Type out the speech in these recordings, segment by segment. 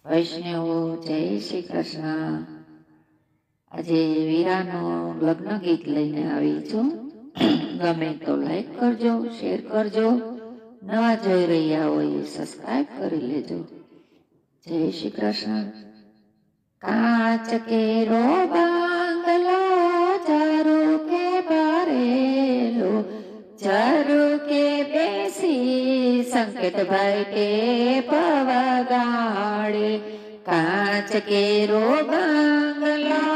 વૈષ્ણવો જય શ્રી કૃષ્ણ। આજે વીરાનું લગ્ન ગીત લઈને આવી છું। ગમે તો લાઈક કરજો, શેર કરજો, નવા જોઈ રહ્યા હોય સબસ્ક્રાઇબ કરી લેજો। જય શ્રી કૃષ્ણ। કાચ કેરો બાંગલો ચારુ કે ભરેલો, ચારુ કે બેસી સંકેતભાઈ ટેપ વગાડે। કાચ કેરો બાંગલો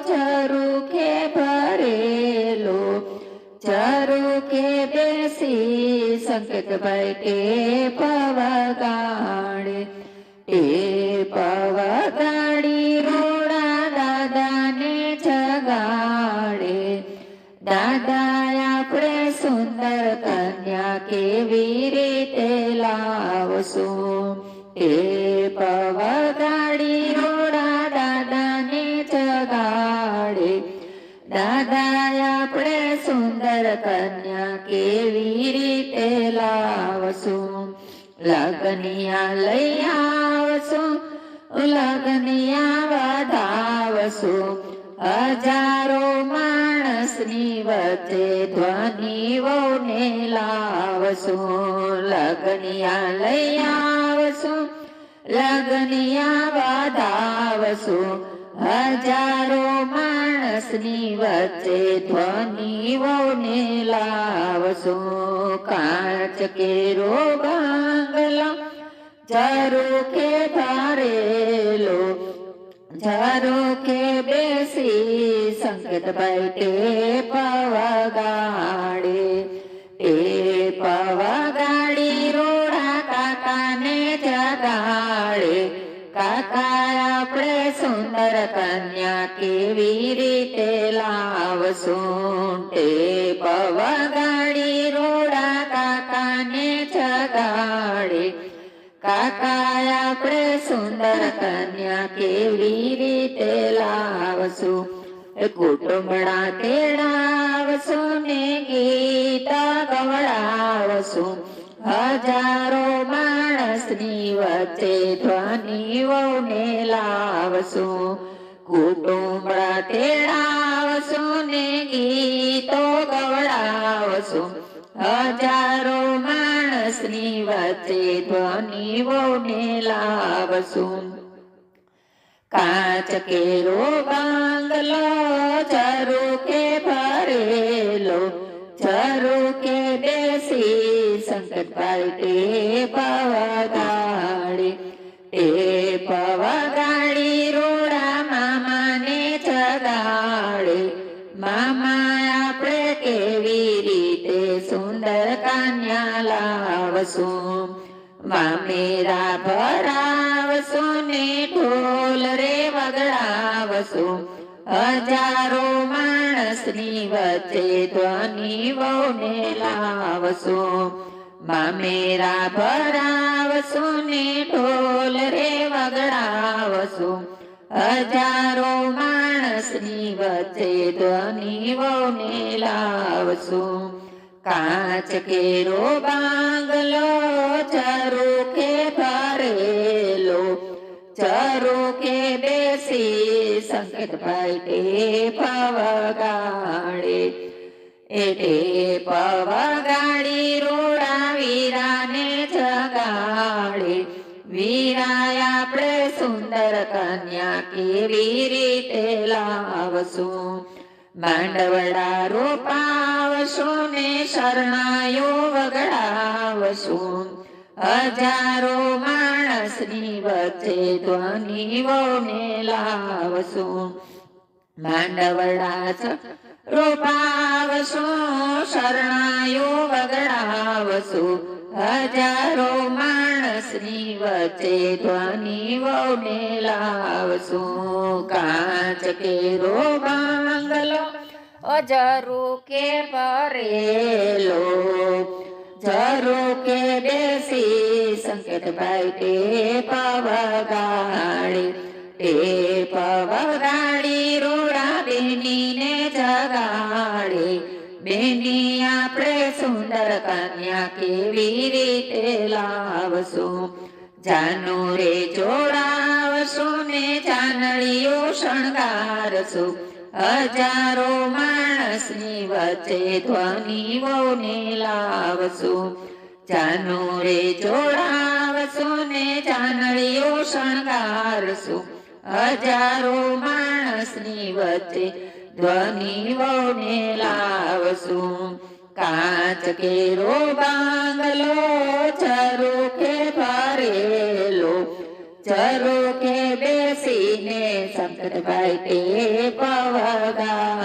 ચારુ કે ભરેલો, ચારુ કે બેસી સંકેતભાઈ ટેપ વગાડે। ટેપ વગાડી રોડા દાદાને જગાડે। દાદા આપણે સુંદર કન્યા કેવી રીતે લાવશું? ટેપ વગાડી રોડા દાદાને જગાડે। દાદા આપણે સુંદર કન્યા કેવી રીતે લાવશું? લગનિયા લઈ આવશું, લગનિયા વધાવશું। હજારો માણસની વચ્ચે ધ્વનિઓને લાવશું। લગનિયા લઈ આવશું, લગનિયા વધાવશું। હજારો માણસની વચ્ચે ધ્વનિઓને લાવશું। કાચ કેરો બાંગલો ચારુ કે ભરેલો, ચારુ કે બેસી સંકેતભાઈ ટેપ વગાડે। ટેપ વગાડી રોડા કાકાને જગાડે। કાકા આપણે સુંદર કન્યા કેવી રીતે લાવશું? ટેપ વગાડી રોડા કાકાને જગાડે। કાકા આપણે સુંદર કન્યા કેવી રીતે લાવશું? કુટુંબડા તેડાવશું ને ગીત ગવડાવશું। હજારો માણસની વચ્ચે ધ્વનિઓને લાવશું। કુટુંબડા તેડાવશું ને ગીતો ગવડાવશું। હજારો માણસની વચ્ચે ધ્વનિઓને લાવશું। કાચ કેરો બાંગલો ચારુ કે ભરેલો, ચારુ કે બેસી સંકેતભાઈ ટેપ વગાડે। ટેપ વગાડી રોડા મામાને જગાડે। મામા આપણે કેવી રીતે સુંદર કન્યા લાવશું? મામેરા ભરાવશું ને ઢોલ રે વગડાવશું। હજારો માણસની વચ્ચે ધ્વનિઓને લાવશું। મામેરા ભરાવશું ને ઢોલ રે વગડાવશું। હજારો માણસની વચ્ચે ધ્વનિઓને લાવશું। કાચ કેરો બાંગલો ચારુ કે ભરેલો, ચારુ કે બેસી સંકેતભાઈ ટેપ વગાડે। એ ટેપ વગાડી રોડા વીરાને જગાડે। વીરા આપણે સુંદર કન્યા કેવી રીતે લાવશું? માંડવડા રોપાવશું ને શરણાયો વગડાવશું। હજારો માણસની વચ્ચે ધ્વનિઓને લાવશું। માંડવડા રોપાવશું, શરણાયો વગડાવશું। હજારો માણસની વચ્ચે ધ્વનિઓને લાવશું। કાચ કેરો બાંગલો ચારુ કે ભરેલો, ચારુ કે બેસી સંકેતભાઈ ટેપ વગાડે। ટેપ વગાડી રોડા બેનીને જગાડે। બેની આપણે સુંદર કન્યા કેવી રીતે લાવશું? જાનુ રે જોડા ને ચાનડીઓ શણગારશું હજારો માણસની વચ્ચે ધ્વનિ વહુને લાવશું જાનો રે જોડાવશું ને ચાનડીઓ શણગારશું હજારો માણસની વચ્ચે ધ્વનિ વહુને લાવશું કાચ કેરો બાંગલો ઝરૂખે ભરેલો ઝરૂખે બેસીને શંકરભાઈ ટેપ વગાડે